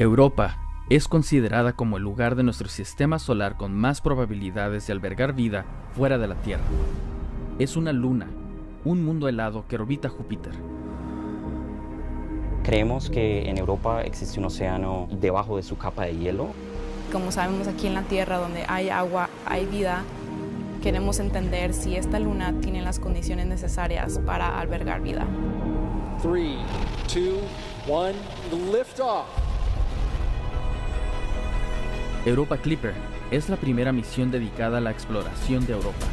Europa es considerada como el lugar de nuestro sistema solar con más probabilidades de albergar vida fuera de la Tierra. Es una luna, un mundo helado que orbita Júpiter. Creemos que en Europa existe un océano debajo de su capa de hielo. Como sabemos, aquí en la Tierra, donde hay agua, hay vida. Queremos entender si esta luna tiene las condiciones necesarias para albergar vida. 3, 2, 1, lift off. Europa Clipper es la primera misión dedicada a la exploración de Europa.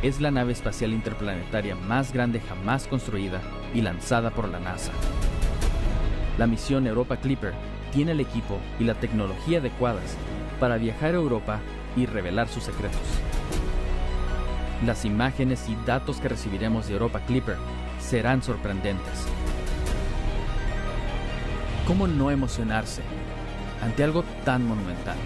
Es la nave espacial interplanetaria más grande jamás construida y lanzada por la NASA. La misión Europa Clipper tiene el equipo y la tecnología adecuadas para viajar a Europa y revelar sus secretos. Las imágenes y datos que recibiremos de Europa Clipper serán sorprendentes. ¿Cómo no emocionarse ante algo tan monumental?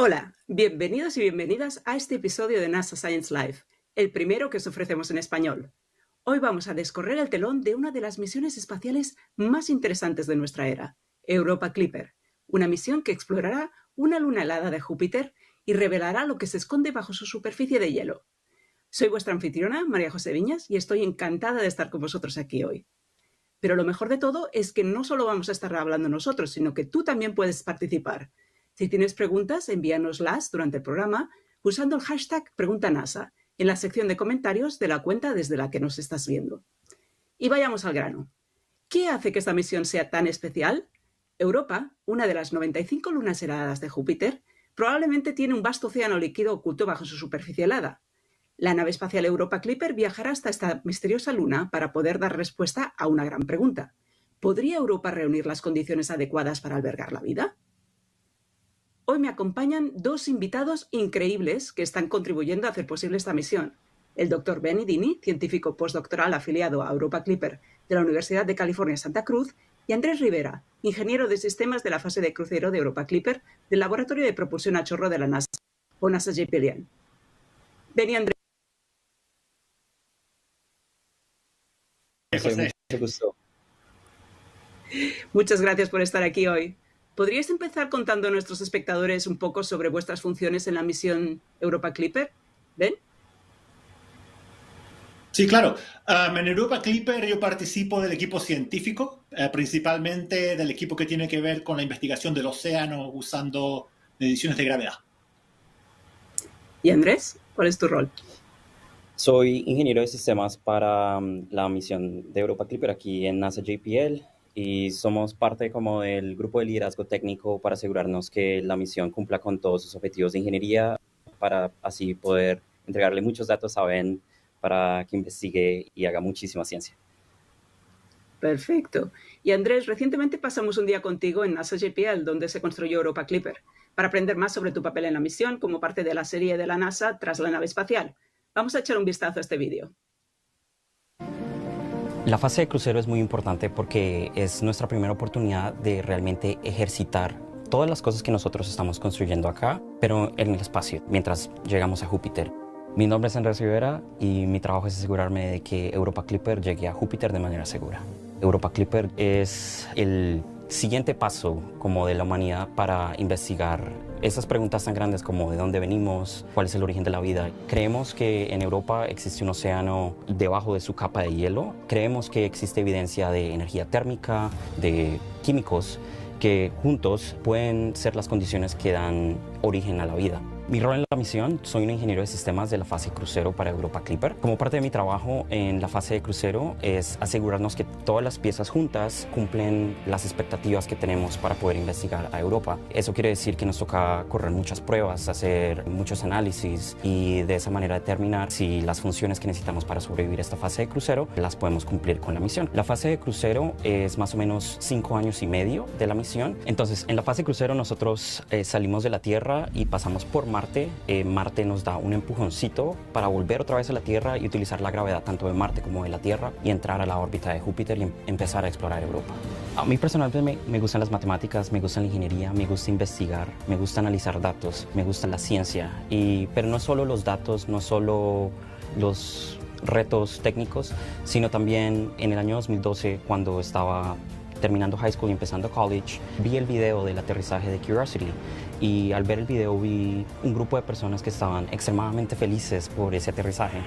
Hola, bienvenidos y bienvenidas a este episodio de NASA Science Live, el primero que os ofrecemos en español. Hoy vamos a descorrer el telón de una de las misiones espaciales más interesantes de nuestra era, Europa Clipper, una misión que explorará una luna helada de Júpiter y revelará lo que se esconde bajo su superficie de hielo. Soy vuestra anfitriona, María José Viñas, y estoy encantada de estar con vosotros aquí hoy. Pero lo mejor de todo es que no solo vamos a estar hablando nosotros, sino que tú también puedes participar. Si tienes preguntas, envíanoslas durante el programa usando el hashtag PreguntaNASA en la sección de comentarios de la cuenta desde la que nos estás viendo. Y vayamos al grano. ¿Qué hace que esta misión sea tan especial? Europa, una de las 95 lunas heladas de Júpiter, probablemente tiene un vasto océano líquido oculto bajo su superficie helada. La nave espacial Europa Clipper viajará hasta esta misteriosa luna para poder dar respuesta a una gran pregunta. ¿Podría Europa reunir las condiciones adecuadas para albergar la vida? Hoy me acompañan dos invitados increíbles que están contribuyendo a hacer posible esta misión. El Dr. Benny Dini, científico postdoctoral afiliado a Europa Clipper de la Universidad de California Santa Cruz, y Andrés Rivera, ingeniero de sistemas de la fase de crucero de Europa Clipper del Laboratorio de Propulsión a Chorro de la NASA, o NASA JPL. Benny, Andrés. Mucho gusto. Muchas gracias por estar aquí hoy. ¿Podríais empezar contando a nuestros espectadores un poco sobre vuestras funciones en la misión Europa Clipper? ¿Ben? Sí, claro. En Europa Clipper yo participo del equipo científico, principalmente del equipo que tiene que ver con la investigación del océano usando mediciones de gravedad. ¿Y Andrés? ¿Cuál es tu rol? Soy ingeniero de sistemas para la misión de Europa Clipper aquí en NASA JPL y somos parte como del grupo de liderazgo técnico para asegurarnos que la misión cumpla con todos sus objetivos de ingeniería para así poder entregarle muchos datos a Ben para que investigue y haga muchísima ciencia. Perfecto. Y Andrés, recientemente pasamos un día contigo en NASA JPL, donde se construyó Europa Clipper, para aprender más sobre tu papel en la misión como parte de la serie de la NASA tras la nave espacial. Vamos a echar un vistazo a este vídeo. La fase de crucero es muy importante porque es nuestra primera oportunidad de realmente ejercitar todas las cosas que nosotros estamos construyendo acá, pero en el espacio, mientras llegamos a Júpiter. Mi nombre es Andrés Rivera y mi trabajo es asegurarme de que Europa Clipper llegue a Júpiter de manera segura. Europa Clipper es el siguiente paso como de la humanidad para investigar esas preguntas tan grandes como de dónde venimos, cuál es el origen de la vida. Creemos que en Europa existe un océano debajo de su capa de hielo. Creemos que existe evidencia de energía térmica, de químicos que juntos pueden ser las condiciones que dan origen a la vida. Mi rol en la misión, soy un ingeniero de sistemas de la fase crucero para Europa Clipper. Como parte de mi trabajo en la fase de crucero es asegurarnos que todas las piezas juntas cumplen las expectativas que tenemos para poder investigar a Europa. Eso quiere decir que nos toca correr muchas pruebas, hacer muchos análisis y de esa manera determinar si las funciones que necesitamos para sobrevivir a esta fase de crucero las podemos cumplir con la misión. La fase de crucero es más o menos 5 años y medio de la misión. Entonces, en la fase de crucero nosotros salimos de la Tierra y pasamos por Marte. Marte nos da un empujoncito para volver otra vez a la Tierra y utilizar la gravedad tanto de Marte como de la Tierra y entrar a la órbita de Júpiter y empezar a explorar Europa. A mí personalmente me gustan las matemáticas, me gusta la ingeniería, me gusta investigar, me gusta analizar datos, me gusta la ciencia. Pero no solo los datos, no solo los retos técnicos, sino también en el año 2012, cuando estaba terminando high school y empezando college, vi el video del aterrizaje de Curiosity y al ver el video vi un grupo de personas que estaban extremadamente felices por ese aterrizaje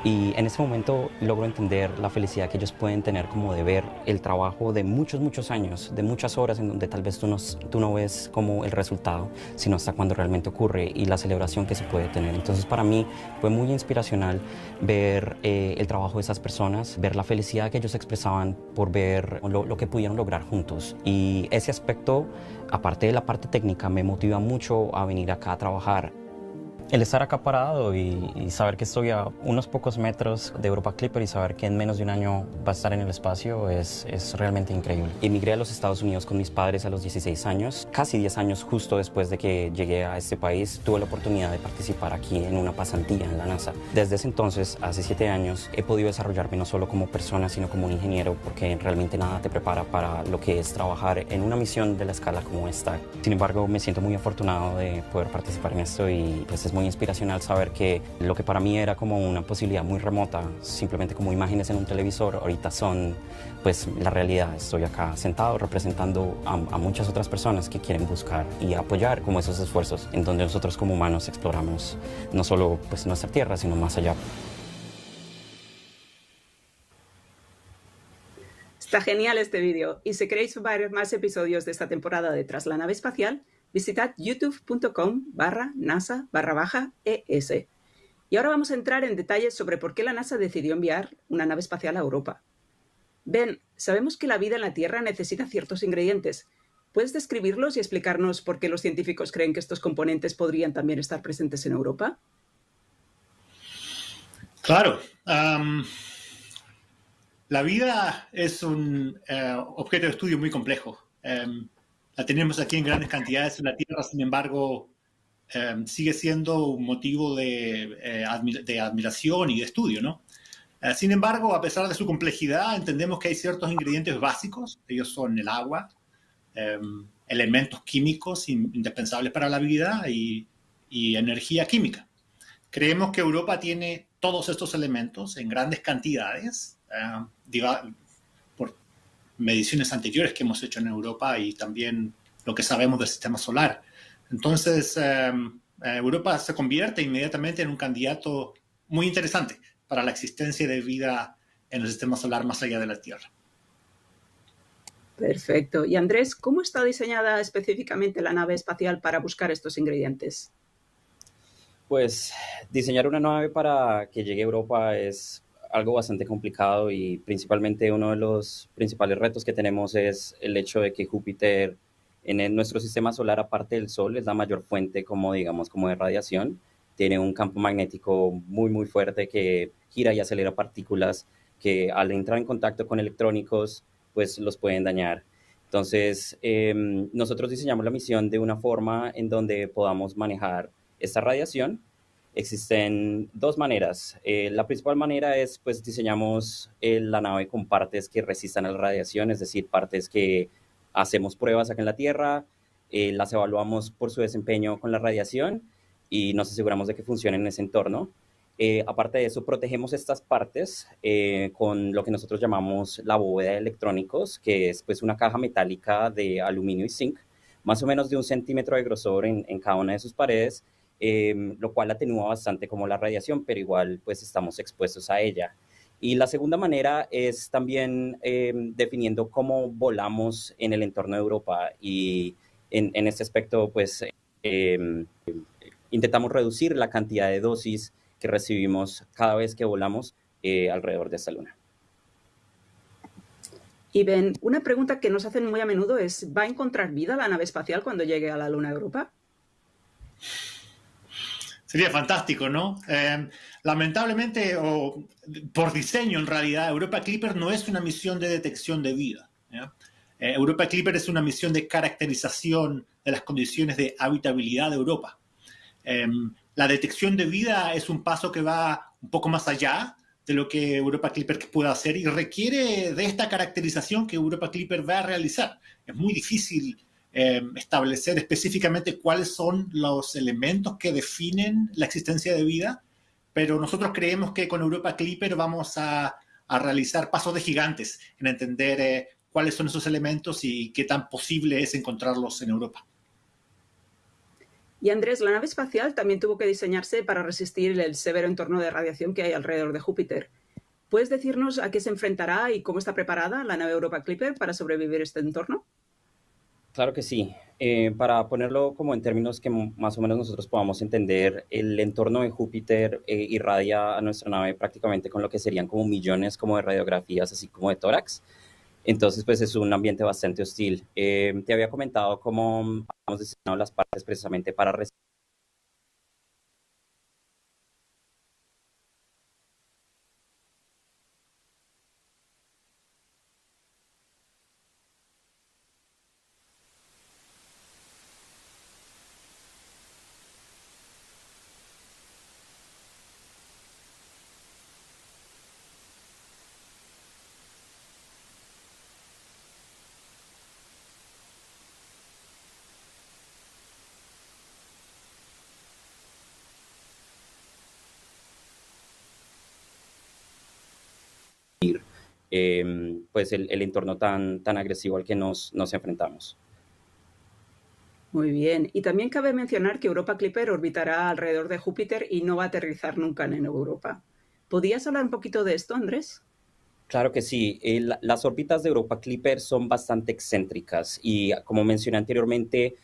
y en ese momento logro entender la felicidad que ellos pueden tener como de ver el trabajo de muchos años, de muchas horas en donde tal vez tú no ves como el resultado, sino hasta cuando realmente ocurre y la celebración que se puede tener. Entonces para mí fue muy inspiracional ver el trabajo de esas personas, ver la felicidad que ellos expresaban por ver lo que pudieron lograr juntos y ese aspecto, aparte de la parte técnica, me motiva mucho a venir acá a trabajar. El estar acá parado y saber que estoy a unos pocos metros de Europa Clipper y saber que en menos de un año va a estar en el espacio es realmente increíble. Emigré a los Estados Unidos con mis padres a los 16 años. Casi 10 años justo después de que llegué a este país, tuve la oportunidad de participar aquí en una pasantía en la NASA. Desde ese entonces, hace 7 años, he podido desarrollarme no solo como persona, sino como un ingeniero, porque realmente nada te prepara para lo que es trabajar en una misión de la escala como esta. Sin embargo, me siento muy afortunado de poder participar en esto y pues es muy inspiracional saber que lo que para mí era como una posibilidad muy remota, simplemente como imágenes en un televisor, ahorita son pues la realidad. Estoy acá sentado representando a muchas otras personas que quieren buscar y apoyar como esos esfuerzos en donde nosotros como humanos exploramos no solo pues nuestra tierra, sino más allá. Está genial este vídeo y si queréis ver más episodios de esta temporada de Tras la nave espacial, visitad youtube.com/nasa_es. Y ahora vamos a entrar en detalles sobre por qué la NASA decidió enviar una nave espacial a Europa. Ben, sabemos que la vida en la Tierra necesita ciertos ingredientes. ¿Puedes describirlos y explicarnos por qué los científicos creen que estos componentes podrían también estar presentes en Europa? Claro. La vida es un objeto de estudio muy complejo. La tenemos aquí en grandes cantidades en la Tierra, sin embargo, sigue siendo un motivo de admiración y de estudio, ¿no? Sin embargo, a pesar de su complejidad, entendemos que hay ciertos ingredientes básicos. Ellos son el agua, elementos químicos indispensables para la vida y energía química. Creemos que Europa tiene todos estos elementos en grandes cantidades, por mediciones anteriores que hemos hecho en Europa y también lo que sabemos del sistema solar. Entonces, Europa se convierte inmediatamente en un candidato muy interesante para la existencia de vida en el sistema solar más allá de la Tierra. Perfecto. Y Andrés, ¿cómo está diseñada específicamente la nave espacial para buscar estos ingredientes? Pues diseñar una nave para que llegue a Europa es algo bastante complicado y principalmente uno de los principales retos que tenemos es el hecho de que Júpiter en nuestro sistema solar, aparte del Sol, es la mayor fuente como de radiación. Tiene un campo magnético muy fuerte que gira y acelera partículas que al entrar en contacto con electrónicos pues los pueden dañar. Entonces nosotros diseñamos la misión de una forma en donde podamos manejar esta radiación. Existen dos maneras. La principal manera es, pues, diseñamos la nave con partes que resistan a la radiación, es decir, partes que hacemos pruebas acá en la Tierra, las evaluamos por su desempeño con la radiación y nos aseguramos de que funcionen en ese entorno. Aparte de eso, protegemos estas partes con lo que nosotros llamamos la bóveda de electrónicos, que es pues una caja metálica de aluminio y zinc, más o menos de 1 centímetro de grosor en cada una de sus paredes, lo cual atenúa bastante como la radiación, pero igual pues estamos expuestos a ella. Y la segunda manera es también definiendo cómo volamos en el entorno de Europa y en este aspecto pues intentamos reducir la cantidad de dosis que recibimos cada vez que volamos alrededor de esta luna. Y Ben, una pregunta que nos hacen muy a menudo es, ¿va a encontrar vida la nave espacial cuando llegue a la Luna de Europa? Sería fantástico, ¿no? Lamentablemente, o por diseño en realidad, Europa Clipper no es una misión de detección de vida, ¿ya? Europa Clipper es una misión de caracterización de las condiciones de habitabilidad de Europa. La detección de vida es un paso que va un poco más allá de lo que Europa Clipper puede hacer y requiere de esta caracterización que Europa Clipper va a realizar. Es muy difícil establecer específicamente cuáles son los elementos que definen la existencia de vida, pero nosotros creemos que con Europa Clipper vamos a realizar pasos de gigantes en entender cuáles son esos elementos y qué tan posible es encontrarlos en Europa. Y Andrés, la nave espacial también tuvo que diseñarse para resistir el severo entorno de radiación que hay alrededor de Júpiter. ¿Puedes decirnos a qué se enfrentará y cómo está preparada la nave Europa Clipper para sobrevivir a este entorno? Claro que sí. Para ponerlo como en términos que más o menos nosotros podamos entender, el entorno de Júpiter irradia a nuestra nave prácticamente con lo que serían como millones como de radiografías, así como de tórax. Entonces, pues es un ambiente bastante hostil. Te había comentado cómo hemos diseñado las partes precisamente para resistir. Pues el entorno tan agresivo al que nos enfrentamos. Muy bien. Y también cabe mencionar que Europa Clipper orbitará alrededor de Júpiter y no va a aterrizar nunca en Europa. ¿Podrías hablar un poquito de esto, Andrés? Claro que sí. Las órbitas de Europa Clipper son bastante excéntricas y, como mencioné anteriormente,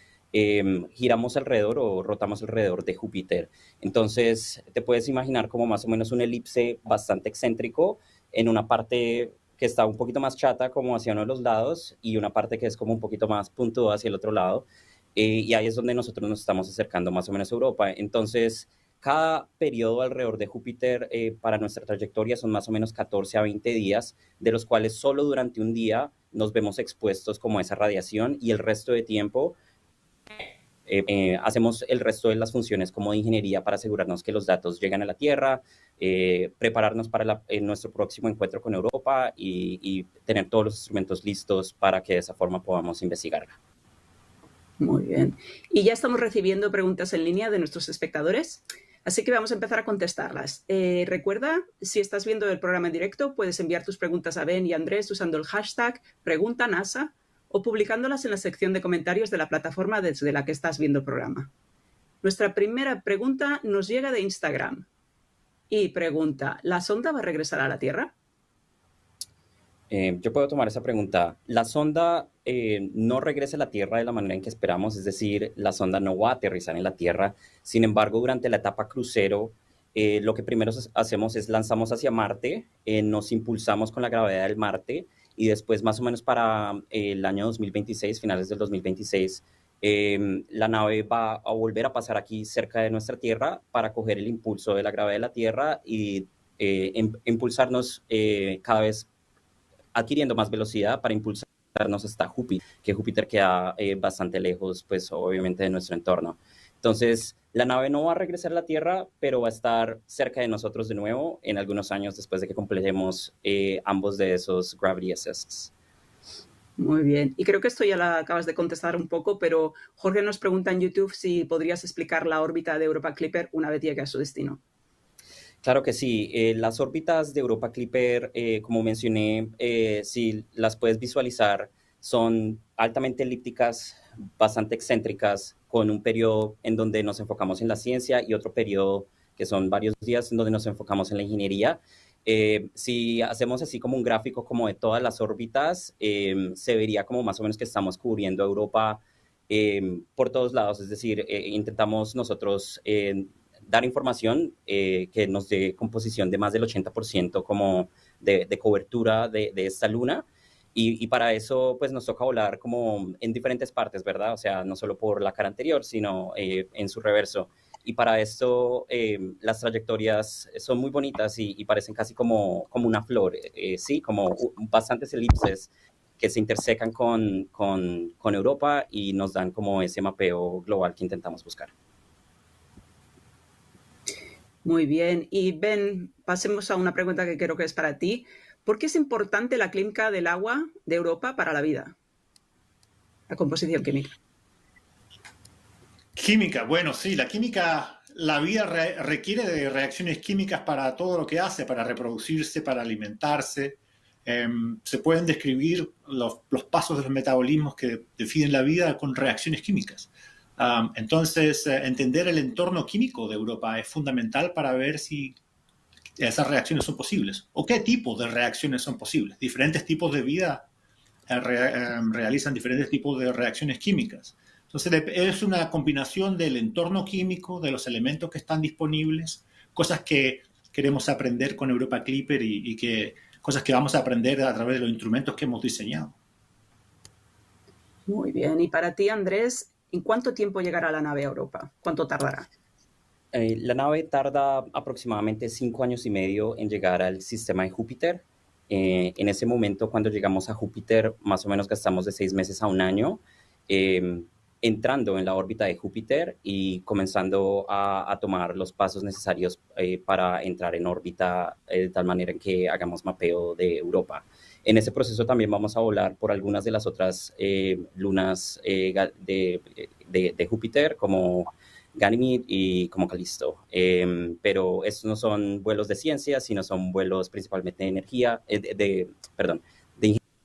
giramos alrededor o rotamos alrededor de Júpiter. Entonces, te puedes imaginar como más o menos un elipse bastante excéntrico en una parte que está un poquito más chata como hacia uno de los lados y una parte que es como un poquito más puntuda hacia el otro lado. Y ahí es donde nosotros nos estamos acercando más o menos a Europa. Entonces, cada periodo alrededor de Júpiter para nuestra trayectoria son más o menos 14 a 20 días, de los cuales solo durante un día nos vemos expuestos como a esa radiación y el resto de tiempo hacemos el resto de las funciones como de ingeniería para asegurarnos que los datos llegan a la Tierra, prepararnos para nuestro próximo encuentro con Europa y tener todos los instrumentos listos para que de esa forma podamos investigarla. Muy bien. Y ya estamos recibiendo preguntas en línea de nuestros espectadores, así que vamos a empezar a contestarlas. Recuerda, si estás viendo el programa en directo, puedes enviar tus preguntas a Ben y Andrés usando el hashtag PreguntaNASA o publicándolas en la sección de comentarios de la plataforma desde la que estás viendo el programa. Nuestra primera pregunta nos llega de Instagram y pregunta, ¿la sonda va a regresar a la Tierra? Yo puedo tomar esa pregunta. La sonda no regresa a la Tierra de la manera en que esperamos, es decir, la sonda no va a aterrizar en la Tierra. Sin embargo, durante la etapa crucero, lo que primero hacemos es lanzamos hacia Marte, nos impulsamos con la gravedad del Marte y después, más o menos para el año 2026, finales del 2026, la nave va a volver a pasar aquí cerca de nuestra Tierra para coger el impulso de la gravedad de la Tierra y impulsarnos cada vez adquiriendo más velocidad para impulsarnos hasta Júpiter, que Júpiter queda bastante lejos, pues obviamente de nuestro entorno. Entonces, la nave no va a regresar a la Tierra, pero va a estar cerca de nosotros de nuevo en algunos años después de que completemos ambos de esos gravity assists. Muy bien. Y creo que esto ya la acabas de contestar un poco, pero Jorge nos pregunta en YouTube si podrías explicar la órbita de Europa Clipper una vez llegue a su destino. Claro que sí. Las órbitas de Europa Clipper, como mencioné, si las puedes visualizar, son altamente elípticas, bastante excéntricas, con un periodo en donde nos enfocamos en la ciencia y otro periodo que son varios días en donde nos enfocamos en la ingeniería. Si hacemos así como un gráfico como de todas las órbitas, se vería como más o menos que estamos cubriendo Europa por todos lados, es decir, intentamos nosotros dar información que nos dé composición de más del 80% como de cobertura de esta luna. Y para eso, pues, nos toca volar como en diferentes partes, ¿verdad? O sea, no solo por la cara anterior, sino en su reverso. Y para esto, las trayectorias son muy bonitas y parecen casi como una flor, ¿sí? Como bastantes elipses que se intersecan con Europa y nos dan como ese mapeo global que intentamos buscar. Muy bien. Y Ben, pasemos a una pregunta que creo que es para ti. ¿Por qué es importante la química del agua de Europa para la vida? La composición química. Química, bueno, sí, la química la vida requiere de reacciones químicas para todo lo que hace, para reproducirse, para alimentarse. Se pueden describir los pasos de los metabolismos que definen la vida con reacciones químicas. Entonces, entender el entorno químico de Europa es fundamental para ver si esas reacciones son posibles o qué tipos de reacciones son posibles. Diferentes tipos de vida realizan diferentes tipos de reacciones químicas. Entonces, es una combinación del entorno químico, de los elementos que están disponibles, cosas que queremos aprender con Europa Clipper y cosas que vamos a aprender a través de los instrumentos que hemos diseñado. Muy bien. Y para ti, Andrés, ¿en cuánto tiempo llegará la nave a Europa? ¿Cuánto tardará? La nave tarda aproximadamente 5 años y medio en llegar al sistema de Júpiter. En ese momento, cuando llegamos a Júpiter, más o menos gastamos de 6 meses a un año entrando en la órbita de Júpiter y comenzando a tomar los pasos necesarios para entrar en órbita de tal manera en que hagamos mapeo de Europa. En ese proceso también vamos a volar por algunas de las otras lunas de Júpiter, como Ganymede y como Calisto. Pero estos no son vuelos de ciencia, sino son vuelos principalmente de energía, de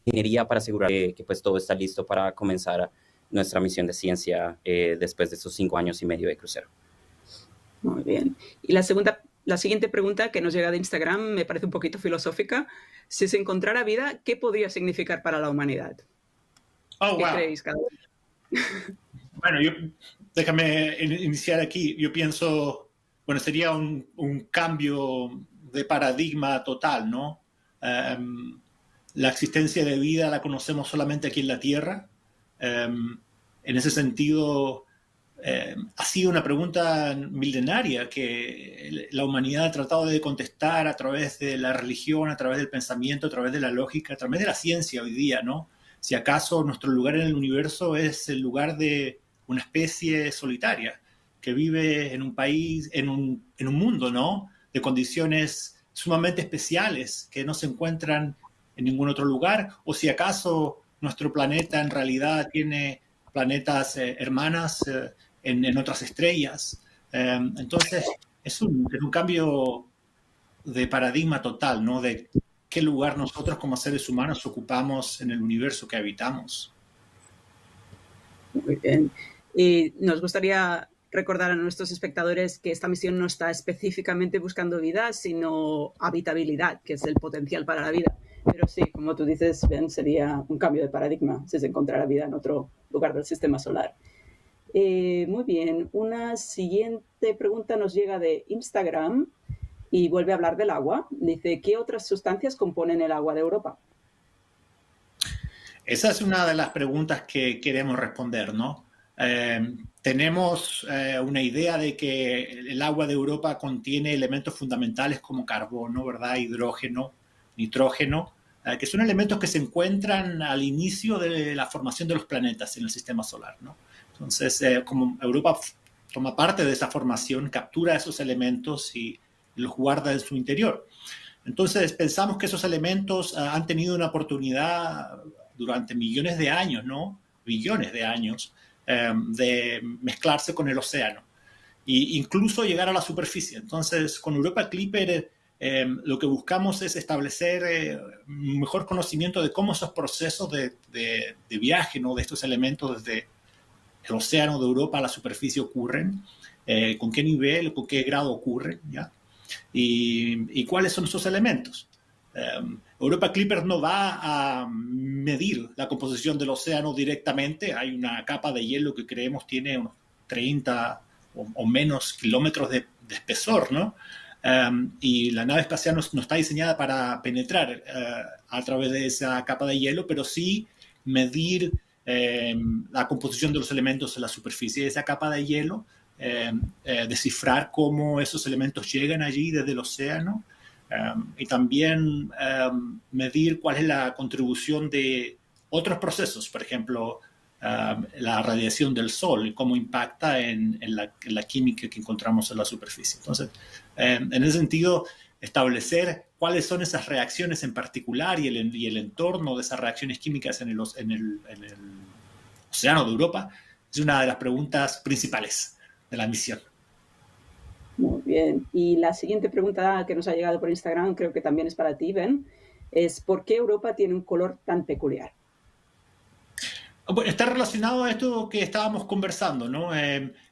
ingeniería para asegurar que pues todo está listo para comenzar nuestra misión de ciencia después de estos 5 años y medio de crucero. Muy bien. Y la siguiente pregunta que nos llega de Instagram me parece un poquito filosófica. Si se encontrara vida, ¿qué podría significar para la humanidad? ¿Qué creéis cada uno? Bueno, déjame iniciar aquí. Yo pienso, bueno, sería un cambio de paradigma total, ¿no? La existencia de vida la conocemos solamente aquí en la Tierra. En ese sentido, ha sido una pregunta milenaria que la humanidad ha tratado de contestar a través de la religión, a través del pensamiento, a través de la lógica, a través de la ciencia hoy día, ¿no? Si acaso nuestro lugar en el universo es el lugar de una especie solitaria que vive en un país, en un mundo, ¿no? De condiciones sumamente especiales que no se encuentran en ningún otro lugar, o si acaso nuestro planeta en realidad tiene planetas hermanas en otras estrellas. Entonces, es un cambio de paradigma total, ¿no? De qué lugar nosotros como seres humanos ocupamos en el universo que habitamos. Muy bien. Y nos gustaría recordar a nuestros espectadores que esta misión no está específicamente buscando vida, sino habitabilidad, que es el potencial para la vida. Pero sí, como tú dices, Ben, sería un cambio de paradigma si se encontrara vida en otro lugar del sistema solar. Muy bien, una siguiente pregunta nos llega de Instagram y vuelve a hablar del agua. Dice, ¿qué otras sustancias componen el agua de Europa? Esa es una de las preguntas que queremos responder, ¿no? Tenemos una idea de que el agua de Europa contiene elementos fundamentales como carbono, ¿verdad? Hidrógeno, nitrógeno, que son elementos que se encuentran al inicio de la formación de los planetas en el sistema solar, ¿no? Entonces, como Europa toma parte de esa formación, captura esos elementos y los guarda en su interior. Entonces, pensamos que esos elementos han tenido una oportunidad durante millones de años, ¿no? Billones de años, de mezclarse con el océano e incluso llegar a la superficie. Entonces, con Europa Clipper lo que buscamos es establecer un mejor conocimiento de cómo esos procesos de viaje, ¿no? De estos elementos desde el océano de Europa a la superficie ocurren, con qué nivel, con qué grado ocurren, ¿ya? Y cuáles son esos elementos. Europa Clipper no va a medir la composición del océano directamente. Hay una capa de hielo que creemos tiene unos 30 o menos kilómetros de espesor, ¿no? Y la nave espacial no está diseñada para penetrar a través de esa capa de hielo, pero sí medir la composición de los elementos en la superficie de esa capa de hielo, descifrar cómo esos elementos llegan allí desde el océano, y también medir cuál es la contribución de otros procesos, por ejemplo, la radiación del sol y cómo impacta en la química que encontramos en la superficie. Entonces, en ese sentido, establecer cuáles son esas reacciones en particular y el entorno de esas reacciones químicas en el océano de Europa es una de las preguntas principales de la misión. bien. Y la siguiente pregunta que nos ha llegado por Instagram, creo que también es para ti, Ben, es ¿por qué Europa tiene un color tan peculiar? Bueno, está relacionado a esto que estábamos conversando, ¿no?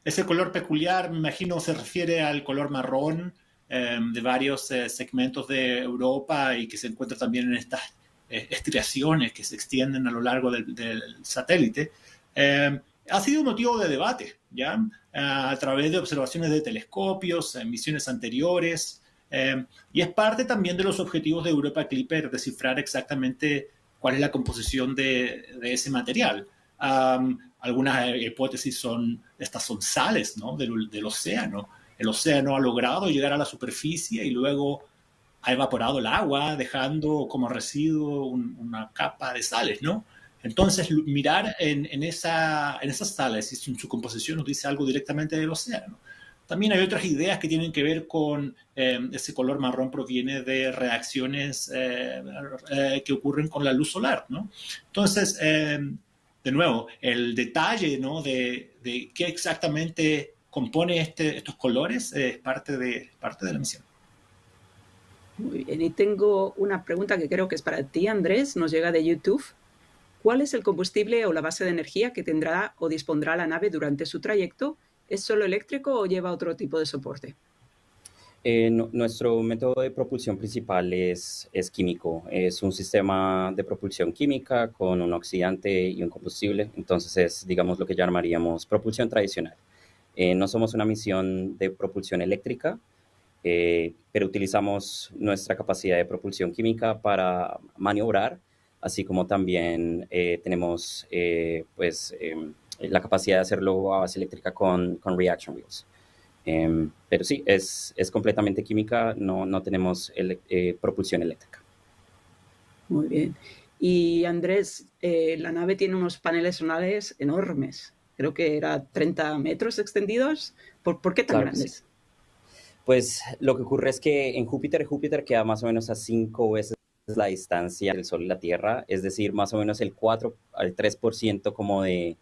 Ese color peculiar, me imagino, se refiere al color marrón de varios segmentos de Europa y que se encuentra también en estas estriaciones que se extienden a lo largo del satélite. Ha sido motivo de debate, ¿ya? A través de observaciones de telescopios, en misiones anteriores, y es parte también de los objetivos de Europa Clipper descifrar exactamente cuál es la composición de ese material. Algunas hipótesis estas son sales, ¿no? del océano. El océano ha logrado llegar a la superficie y luego ha evaporado el agua, dejando como residuo una capa de sales, ¿no? Entonces, mirar en esas sales y en su composición nos dice algo directamente del océano. También hay otras ideas que tienen que ver con ese color marrón proviene de reacciones que ocurren con la luz solar, ¿no? Entonces, de nuevo, el detalle, ¿no? de qué exactamente compone estos colores es parte de la misión. Muy bien, y tengo una pregunta que creo que es para ti, Andrés, nos llega de YouTube. ¿Cuál es el combustible o la base de energía que tendrá o dispondrá la nave durante su trayecto? ¿Es solo eléctrico o lleva otro tipo de soporte? Nuestro método de propulsión principal es químico. Es un sistema de propulsión química con un oxidante y un combustible. Entonces es, digamos, lo que llamaríamos propulsión tradicional. No somos una misión de propulsión eléctrica, pero utilizamos nuestra capacidad de propulsión química para maniobrar, así como también tenemos la capacidad de hacerlo a base eléctrica con reaction wheels. Pero sí, es completamente química, no tenemos propulsión eléctrica. Muy bien. Y Andrés, la nave tiene unos paneles solares enormes. Creo que era 30 metros extendidos. ¿Por qué tan Claro, grandes? sí. Pues lo que ocurre es que en Júpiter queda más o menos a 5 veces la distancia del Sol y la Tierra, es decir, más o menos el 4 al 3% como de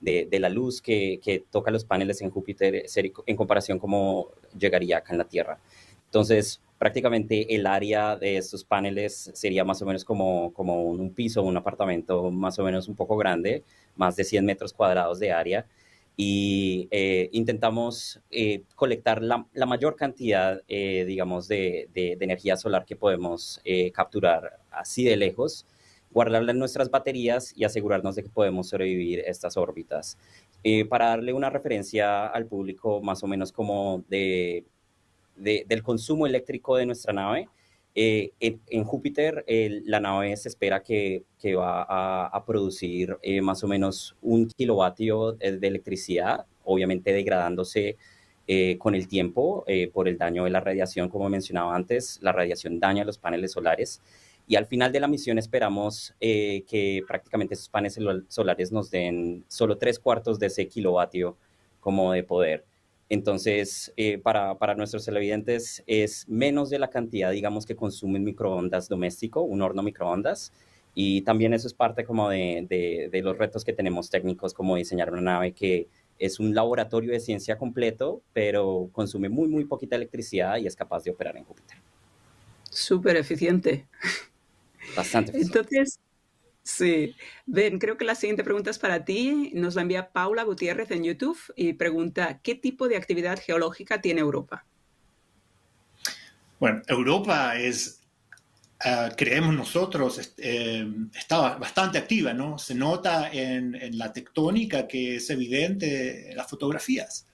la luz que toca los paneles en Júpiter en comparación como llegaría acá en la Tierra. Entonces, prácticamente el área de estos paneles sería más o menos como un piso, un apartamento más o menos un poco grande, más de 100 metros cuadrados de área. Y intentamos colectar la mayor cantidad, digamos, de energía solar que podemos capturar así de lejos, guardarla en nuestras baterías y asegurarnos de que podemos sobrevivir estas órbitas. Para darle una referencia al público más o menos como del consumo eléctrico de nuestra nave, en Júpiter la nave se espera que va a producir más o menos 1 kilovatio de electricidad, obviamente degradándose con el tiempo por el daño de la radiación, como mencionaba antes. La radiación daña los paneles solares y al final de la misión esperamos que prácticamente esos paneles solares nos den solo 3/4 de ese kilovatio como de poder. Entonces, para nuestros televidentes es menos de la cantidad, digamos, que consume un microondas doméstico, un horno microondas. Y también eso es parte como de los retos que tenemos técnicos, como diseñar una nave que es un laboratorio de ciencia completo, pero consume muy, muy poquita electricidad y es capaz de operar en Júpiter. Súper eficiente. Bastante eficiente. Entonces, sí. Ben, creo que la siguiente pregunta es para ti. Nos la envía Paula Gutiérrez en YouTube y pregunta, ¿qué tipo de actividad geológica tiene Europa? Bueno, Europa creemos nosotros, está bastante activa, ¿no? Se nota en la tectónica que es evidente en las fotografías.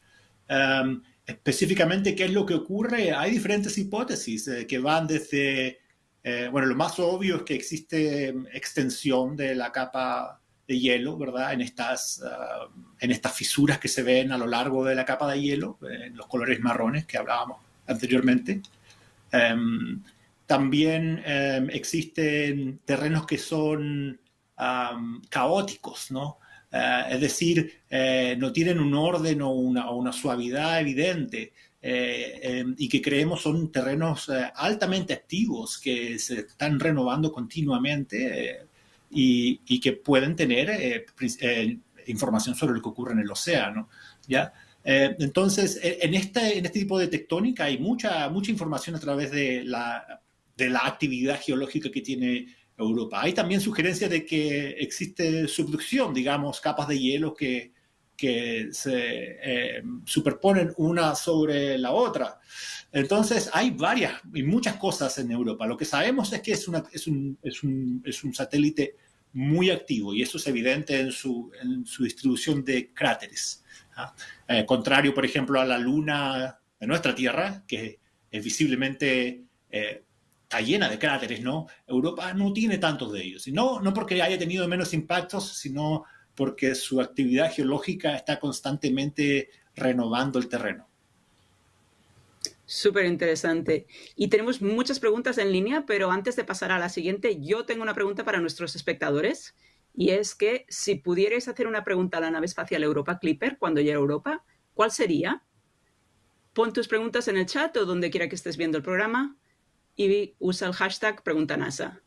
Específicamente, ¿qué es lo que ocurre? Hay diferentes hipótesis que van desde... lo más obvio es que existe extensión de la capa de hielo, ¿verdad? En estas fisuras que se ven a lo largo de la capa de hielo, en los colores marrones que hablábamos anteriormente. También existen terrenos que son caóticos, ¿no? Es decir, no tienen un orden o una suavidad evidente. Y que creemos son terrenos altamente activos que se están renovando continuamente y que pueden tener información sobre lo que ocurre en el océano, ¿ya? Entonces, en este tipo de tectónica hay mucha información a través de la actividad geológica que tiene Europa. Hay también sugerencias de que existe subducción, digamos, capas de hielo que se superponen una sobre la otra. Entonces, hay varias y muchas cosas en Europa. Lo que sabemos es que es un satélite muy activo y eso es evidente en su distribución de cráteres. Contrario, por ejemplo, a la luna de nuestra Tierra, que es visiblemente está llena de cráteres, ¿no? Europa no tiene tantos de ellos. Y no porque haya tenido menos impactos, sino porque su actividad geológica está constantemente renovando el terreno. Súper interesante. Y tenemos muchas preguntas en línea, pero antes de pasar a la siguiente, yo tengo una pregunta para nuestros espectadores. Y es que si pudierais hacer una pregunta a la nave espacial Europa Clipper cuando llegue a Europa, ¿cuál sería? Pon tus preguntas en el chat o donde quiera que estés viendo el programa y usa el hashtag PreguntaNASA.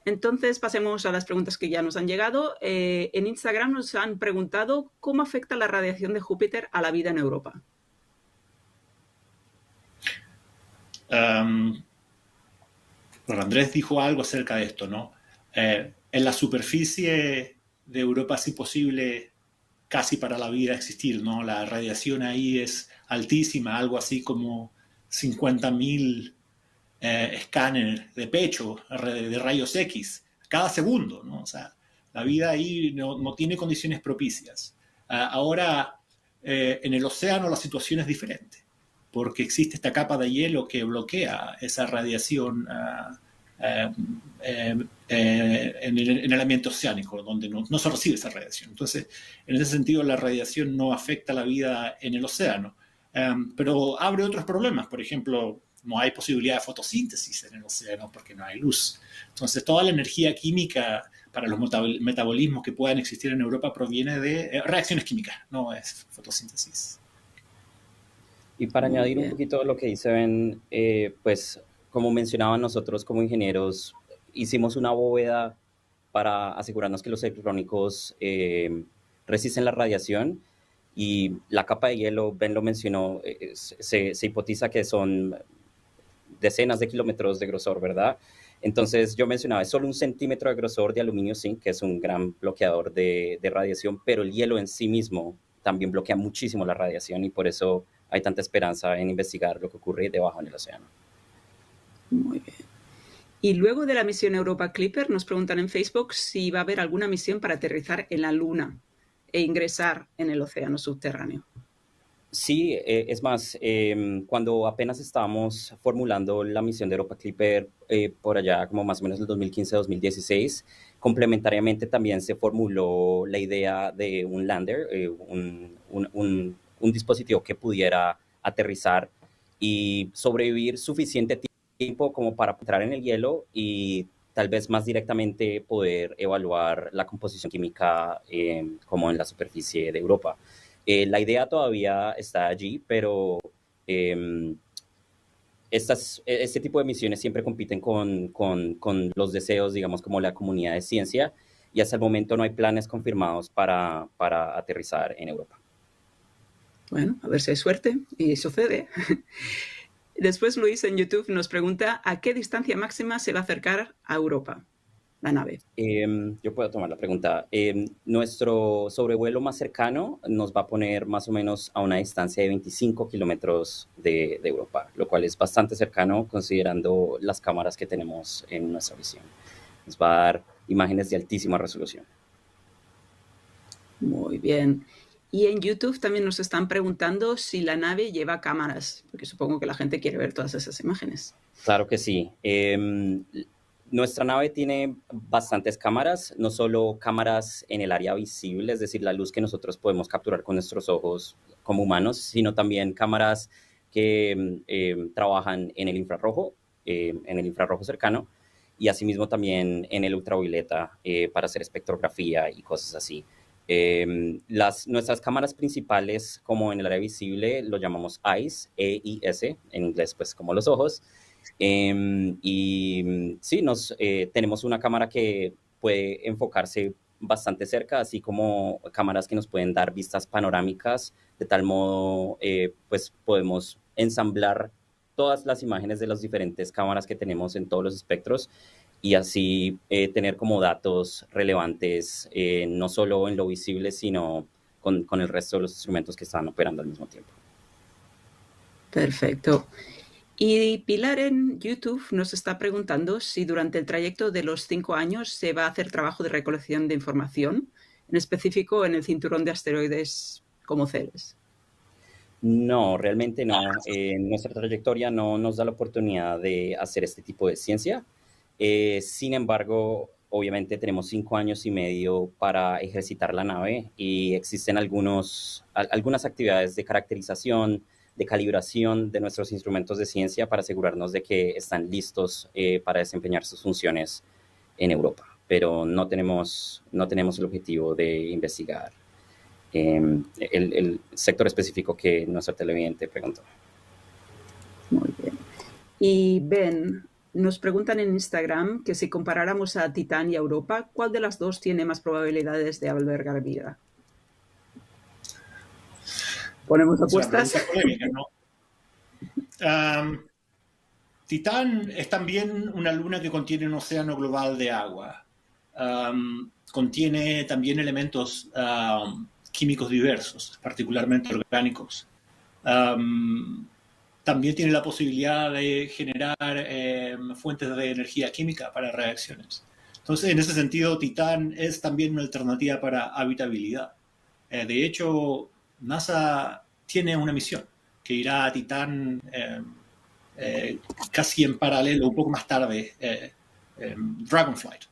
Entonces pasemos a las preguntas que ya nos han llegado. En Instagram nos han preguntado cómo afecta la radiación de Júpiter a la vida en Europa. Bueno, Andrés dijo algo acerca de esto, ¿no? En la superficie de Europa es imposible casi para la vida existir, ¿no? La radiación ahí es altísima, algo así como 50.000 escáner de pecho, de rayos X, cada segundo, ¿no? O sea, la vida ahí no tiene condiciones propicias. Ahora, en el océano la situación es diferente, porque existe esta capa de hielo que bloquea esa radiación en el ambiente oceánico, donde no se recibe esa radiación. Entonces, en ese sentido, la radiación no afecta la vida en el océano, pero abre otros problemas. Por ejemplo, no hay posibilidad de fotosíntesis en el océano porque no hay luz. Entonces, toda la energía química para los metabolismos que puedan existir en Europa proviene de reacciones químicas, no es fotosíntesis. Y para añadir un poquito a lo que dice Ben, pues como mencionaban nosotros como ingenieros, hicimos una bóveda para asegurarnos que los electrónicos resisten la radiación y la capa de hielo, Ben lo mencionó, se hipotiza que son decenas de kilómetros de grosor, ¿verdad? Entonces yo mencionaba, es solo 1 centímetro de grosor de aluminio zinc, que es un gran bloqueador de radiación, pero el hielo en sí mismo también bloquea muchísimo la radiación y por eso hay tanta esperanza en investigar lo que ocurre debajo en el océano. Muy bien. Y luego de la misión Europa Clipper nos preguntan en Facebook si va a haber alguna misión para aterrizar en la Luna e ingresar en el océano subterráneo. Sí, es más, cuando apenas estábamos formulando la misión de Europa Clipper por allá como más o menos el 2015-2016, complementariamente también se formuló la idea de un lander, un dispositivo que pudiera aterrizar y sobrevivir suficiente tiempo como para entrar en el hielo y tal vez más directamente poder evaluar la composición química como en la superficie de Europa. La idea todavía está allí, pero este tipo de misiones siempre compiten con los deseos, digamos, como la comunidad de ciencia, y hasta el momento no hay planes confirmados para aterrizar en Europa. Bueno, a ver si hay suerte y sucede. Después Luis en YouTube nos pregunta ¿a qué distancia máxima se va a acercar a Europa la nave? Yo puedo tomar la pregunta. Nuestro sobrevuelo más cercano nos va a poner más o menos a una distancia de 25 kilómetros de Europa, lo cual es bastante cercano considerando las cámaras que tenemos en nuestra visión. Nos va a dar imágenes de altísima resolución. Muy bien. Y en YouTube también nos están preguntando si la nave lleva cámaras, porque supongo que la gente quiere ver todas esas imágenes. Claro que sí. Nuestra nave tiene bastantes cámaras, no solo cámaras en el área visible, es decir, la luz que nosotros podemos capturar con nuestros ojos como humanos, sino también cámaras que trabajan en el infrarrojo cercano, y asimismo también en el ultravioleta para hacer espectrografía y cosas así. Nuestras cámaras principales, como en el área visible, lo llamamos EYES, E-I-S, en inglés pues como los ojos. Y sí, tenemos una cámara que puede enfocarse bastante cerca, así como cámaras que nos pueden dar vistas panorámicas, de tal modo pues podemos ensamblar todas las imágenes de las diferentes cámaras que tenemos en todos los espectros y así tener como datos relevantes, no solo en lo visible, sino con el resto de los instrumentos que están operando al mismo tiempo. Perfecto. Y Pilar en YouTube nos está preguntando si durante el trayecto de los 5 años se va a hacer trabajo de recolección de información, en específico en el cinturón de asteroides como Ceres. No, realmente no. Nuestra trayectoria no nos da la oportunidad de hacer este tipo de ciencia. Sin embargo, obviamente tenemos 5 años y medio para ejercitar la nave y existen algunas actividades de caracterización, de calibración de nuestros instrumentos de ciencia para asegurarnos de que están listos para desempeñar sus funciones en Europa. Pero no tenemos el objetivo de investigar el sector específico que nuestro televidente preguntó. Muy bien. Y Ben, nos preguntan en Instagram que si comparáramos a Titán y a Europa, ¿cuál de las dos tiene más probabilidades de albergar vida? ¿Ponemos apuestas? Es una pregunta polémica, ¿no? Titán es también una luna que contiene un océano global de agua. Contiene también elementos químicos diversos, particularmente orgánicos. También tiene la posibilidad de generar fuentes de energía química para reacciones. Entonces, en ese sentido, Titán es también una alternativa para habitabilidad. De hecho, NASA tiene una misión que irá a Titán casi en paralelo, un poco más tarde, Dragonflight.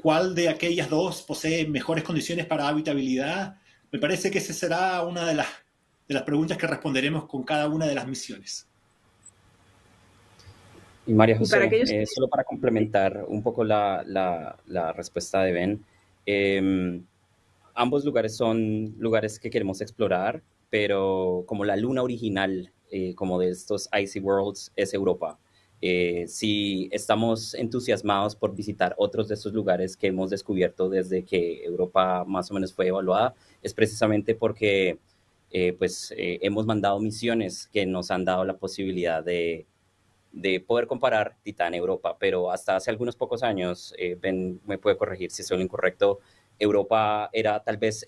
¿Cuál de aquellas dos posee mejores condiciones para habitabilidad? Me parece que esa será una de las preguntas que responderemos con cada una de las misiones. Y María José, solo para complementar un poco la respuesta de Ben, ambos lugares son lugares que queremos explorar, pero como la luna original, como de estos Icy Worlds, es Europa. Si estamos entusiasmados por visitar otros de estos lugares que hemos descubierto desde que Europa más o menos fue evaluada, es precisamente porque hemos mandado misiones que nos han dado la posibilidad de poder comparar Titán-Europa, pero hasta hace algunos pocos años, Ben me puede corregir si soy incorrecto, Europa era tal vez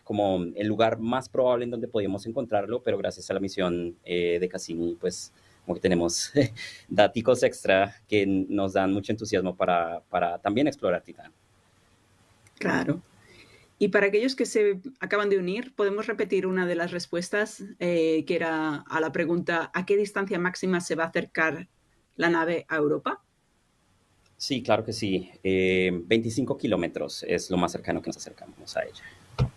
como el lugar más probable en donde podíamos encontrarlo, pero gracias a la misión de Cassini, pues como que tenemos datos extra que nos dan mucho entusiasmo para también explorar Titán. Claro. Y para aquellos que se acaban de unir, podemos repetir una de las respuestas, que era a la pregunta ¿a qué distancia máxima se va a acercar la nave a Europa? Sí, claro que sí. 25 kilómetros es lo más cercano que nos acercamos a ella.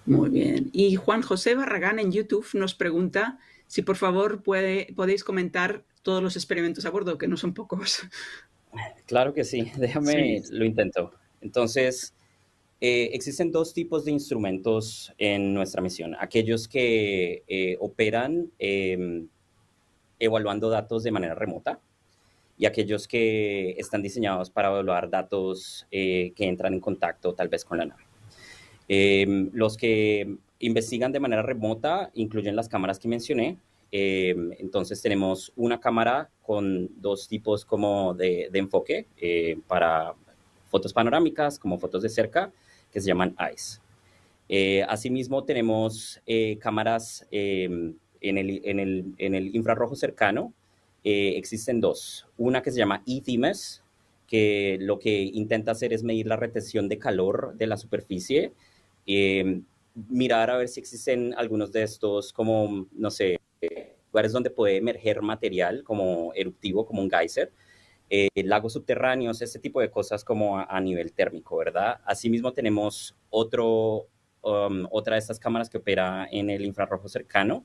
Muy bien. Y Juan José Barragán en YouTube nos pregunta si por favor podéis comentar todos los experimentos a bordo, que no son pocos. Claro que sí. Lo intento. Entonces, existen dos tipos de instrumentos en nuestra misión. Aquellos que operan evaluando datos de manera remota y aquellos que están diseñados para evaluar datos que entran en contacto tal vez con la nave. Los que investigan de manera remota incluyen las cámaras que mencioné. Entonces tenemos una cámara con dos tipos como de enfoque para fotos panorámicas como fotos de cerca que se llaman EYES. Asimismo tenemos cámaras en el infrarrojo cercano. Existen dos. Una que se llama eThemis, que lo que intenta hacer es medir la retención de calor de la superficie, mirar a ver si existen algunos de estos como, no sé, lugares donde puede emerger material como eruptivo, como un geyser, lagos subterráneos, este tipo de cosas como a nivel térmico, ¿verdad? Asimismo tenemos otra de estas cámaras que opera en el infrarrojo cercano,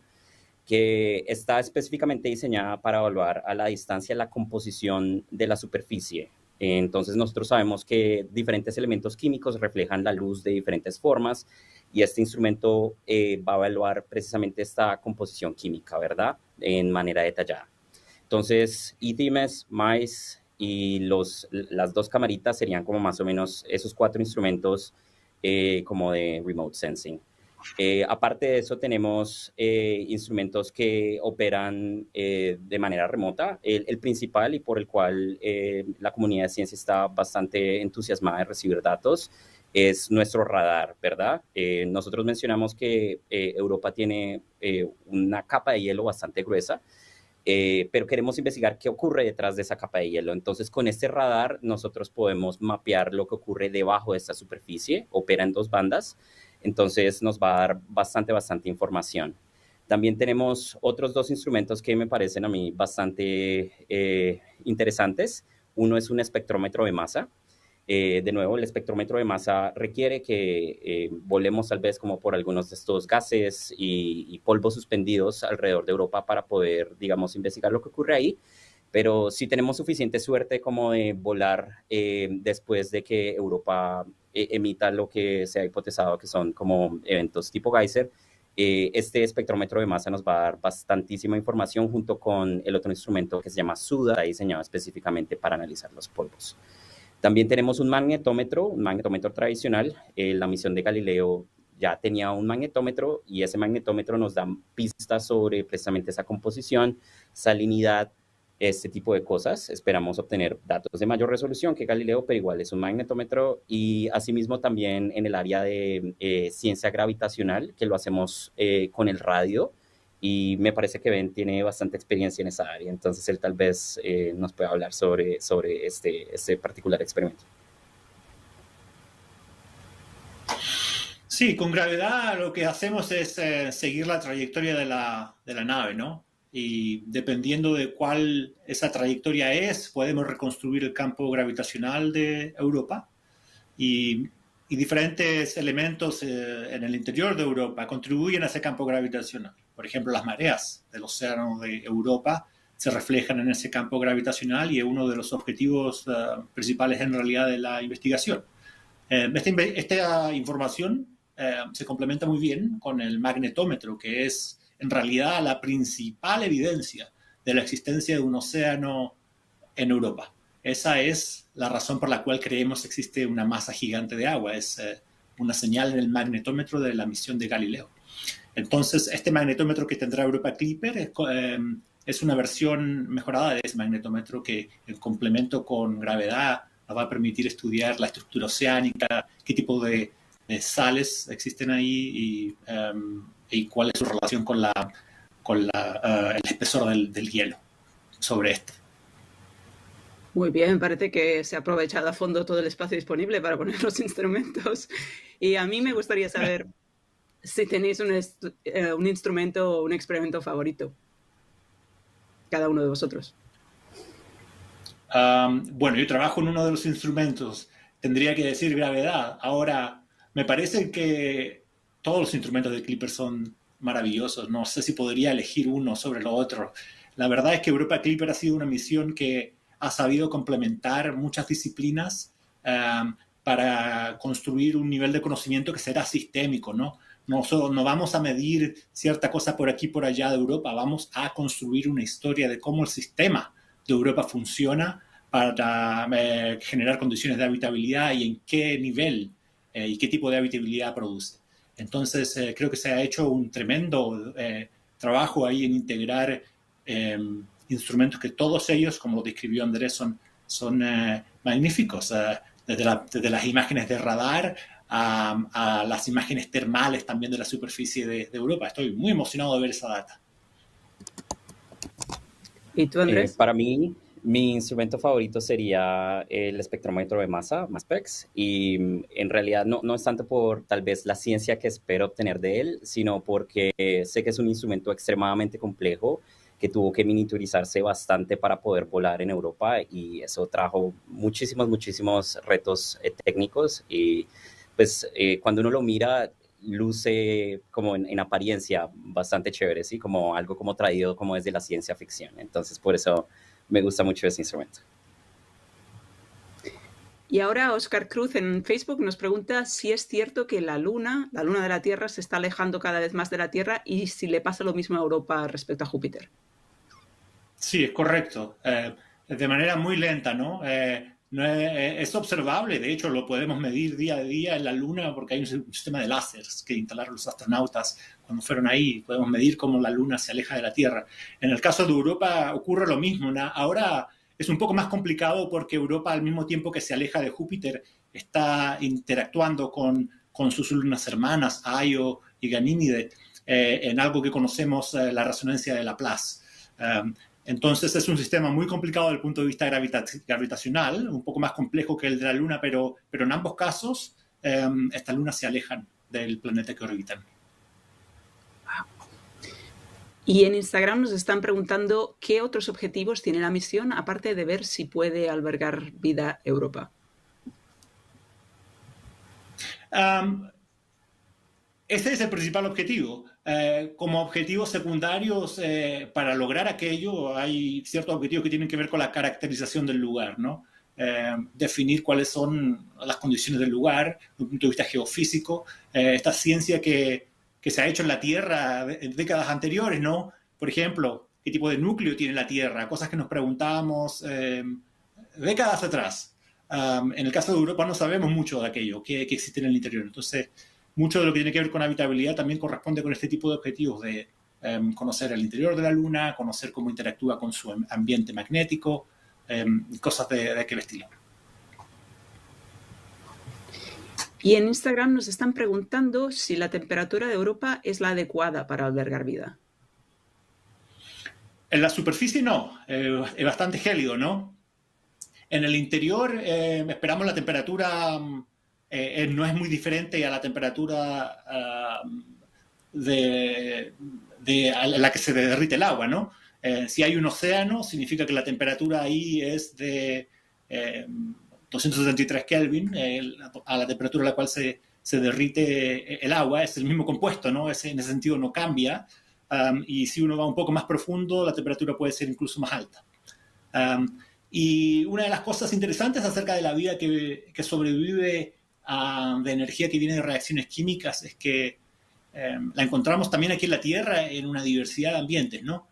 que está específicamente diseñada para evaluar a la distancia la composición de la superficie. Entonces nosotros sabemos que diferentes elementos químicos reflejan la luz de diferentes formas y este instrumento va a evaluar precisamente esta composición química, ¿verdad? En manera detallada. Entonces, eThemis, MICE y las 2 camaritas serían como más o menos esos 4 instrumentos como de remote sensing. Aparte de eso, tenemos instrumentos que operan de manera remota. El principal y por el cual la comunidad de ciencia está bastante entusiasmada de recibir datos es nuestro radar, ¿verdad? Nosotros mencionamos que Europa tiene una capa de hielo bastante gruesa, pero queremos investigar qué ocurre detrás de esa capa de hielo. Entonces, con este radar, nosotros podemos mapear lo que ocurre debajo de esta superficie. Opera en 2 bandas, entonces nos va a dar bastante información. También tenemos otros 2 instrumentos que me parecen a mí bastante interesantes. Uno es un espectrómetro de masa. De nuevo, el espectrómetro de masa requiere que volemos tal vez como por algunos de estos gases y polvos suspendidos alrededor de Europa para poder, digamos, investigar lo que ocurre ahí. Pero si tenemos suficiente suerte como de volar después de que Europa emita lo que se ha hipotezado que son como eventos tipo Geyser, este espectrómetro de masa nos va a dar bastantísima información junto con el otro instrumento que se llama SUDA, está diseñado específicamente para analizar los polvos. También tenemos un magnetómetro tradicional. La misión de Galileo ya tenía un magnetómetro y ese magnetómetro nos da pistas sobre precisamente esa composición, salinidad, este tipo de cosas. Esperamos obtener datos de mayor resolución que Galileo, pero igual es un magnetómetro. Y asimismo también en el área de ciencia gravitacional, que lo hacemos con el radio. Y me parece que Ben tiene bastante experiencia en esa área, entonces él tal vez nos pueda hablar sobre este particular experimento. Sí, con gravedad lo que hacemos es seguir la trayectoria de la nave, ¿no? Y dependiendo de cuál esa trayectoria es, podemos reconstruir el campo gravitacional de Europa y diferentes elementos en el interior de Europa contribuyen a ese campo gravitacional. Por ejemplo, las mareas del océano de Europa se reflejan en ese campo gravitacional y es uno de los objetivos principales en realidad de la investigación. Esta información se complementa muy bien con el magnetómetro, que es en realidad la principal evidencia de la existencia de un océano en Europa. Esa es la razón por la cual creemos que existe una masa gigante de agua. Es una señal en el magnetómetro de la misión de Galileo. Entonces, este magnetómetro que tendrá Europa Clipper es una versión mejorada de ese magnetómetro que, en complemento con gravedad, nos va a permitir estudiar la estructura oceánica, qué tipo de sales existen ahí y cuál es su relación con el espesor del hielo sobre este. Muy bien, parece que se ha aprovechado a fondo todo el espacio disponible para poner los instrumentos. Y a mí me gustaría saber si tenéis un instrumento o un experimento favorito, cada uno de vosotros. Bueno, yo trabajo en uno de los instrumentos. Tendría que decir gravedad. Ahora, me parece que todos los instrumentos de Clipper son maravillosos. No sé si podría elegir uno sobre lo otro. La verdad es que Europa Clipper ha sido una misión que ha sabido complementar muchas disciplinas para construir un nivel de conocimiento que será sistémico, ¿no? No vamos a medir cierta cosa por aquí por allá de Europa, vamos a construir una historia de cómo el sistema de Europa funciona para generar condiciones de habitabilidad y en qué nivel y qué tipo de habitabilidad produce. Entonces, creo que se ha hecho un tremendo trabajo ahí en integrar instrumentos que todos ellos, como lo describió Andrés, son magníficos, desde las imágenes de radar a las imágenes termales también de la superficie de Europa. Estoy muy emocionado de ver esa data. ¿Y tú, Andrés? Para mí, mi instrumento favorito sería el espectrómetro de masa, MASPEX, y en realidad no es tanto por tal vez la ciencia que espero obtener de él, sino porque sé que es un instrumento extremadamente complejo que tuvo que miniaturizarse bastante para poder volar en Europa y eso trajo muchísimos retos técnicos y pues cuando uno lo mira luce como en apariencia bastante chévere, ¿sí? Como algo como traído como desde la ciencia ficción. Entonces por eso me gusta mucho ese instrumento. Y ahora Oscar Cruz en Facebook nos pregunta si es cierto que la luna de la Tierra se está alejando cada vez más de la Tierra y si le pasa lo mismo a Europa respecto a Júpiter. Sí, es correcto. de manera muy lenta, ¿no? No es observable, de hecho lo podemos medir día a día en la Luna porque hay un sistema de láseres que instalaron los astronautas cuando fueron ahí. Podemos medir cómo la Luna se aleja de la Tierra. En el caso de Europa ocurre lo mismo, ¿no? Ahora es un poco más complicado porque Europa, al mismo tiempo que se aleja de Júpiter, está interactuando con sus lunas hermanas, Io y Ganímide, en algo que conocemos la resonancia de Laplace. Entonces es un sistema muy complicado desde el punto de vista gravitacional, un poco más complejo que el de la Luna, pero en ambos casos estas lunas se alejan del planeta que orbitan. Y en Instagram nos están preguntando qué otros objetivos tiene la misión, aparte de ver si puede albergar vida Europa. Ese es el principal objetivo. Como objetivos secundarios, para lograr aquello, hay ciertos objetivos que tienen que ver con la caracterización del lugar, ¿no? Definir cuáles son las condiciones del lugar, desde un punto de vista geofísico. Esta ciencia que se ha hecho en la Tierra en décadas anteriores, ¿no? Por ejemplo, ¿qué tipo de núcleo tiene la Tierra? Cosas que nos preguntábamos décadas atrás. En el caso de Europa no sabemos mucho de aquello que existe en el interior. Entonces, mucho de lo que tiene que ver con habitabilidad también corresponde con este tipo de objetivos de conocer el interior de la Luna, conocer cómo interactúa con su ambiente magnético, cosas de aquel estilo. Y en Instagram nos están preguntando si la temperatura de Europa es la adecuada para albergar vida. En la superficie no, es bastante gélido, ¿no? En el interior esperamos la temperatura... no es muy diferente a la temperatura a la que se derrite el agua, ¿no? Si hay un océano, significa que la temperatura ahí es de 273 Kelvin, a la temperatura a la cual se derrite el agua. Es el mismo compuesto, ¿no? En ese sentido no cambia. Y si uno va un poco más profundo, la temperatura puede ser incluso más alta. Y una de las cosas interesantes acerca de la vida que sobrevive de energía que viene de reacciones químicas es que la encontramos también aquí en la Tierra en una diversidad de ambientes, ¿no?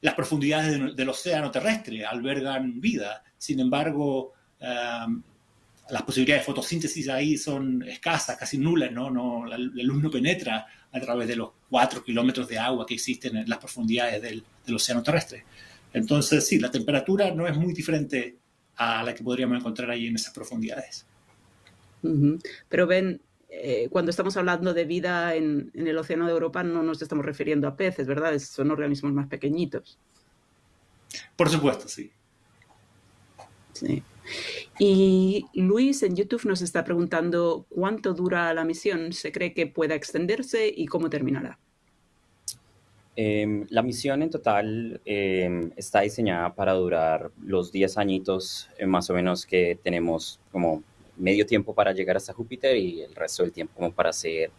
Las profundidades del océano terrestre albergan vida, sin embargo, las posibilidades de fotosíntesis ahí son escasas, casi nulas, ¿no? La luz no penetra a través de los 4 kilómetros de agua que existen en las profundidades del océano terrestre. Entonces, sí, la temperatura no es muy diferente a la que podríamos encontrar ahí en esas profundidades. Pero ven, cuando estamos hablando de vida en el océano de Europa no nos estamos refiriendo a peces, ¿verdad? Son organismos más pequeñitos. Por supuesto, sí. Sí. Y Luis en YouTube nos está preguntando cuánto dura la misión, se cree que pueda extenderse y cómo terminará. La misión en total está diseñada para durar los 10 añitos más o menos que tenemos como medio tiempo para llegar hasta Júpiter y el resto del tiempo como para hacer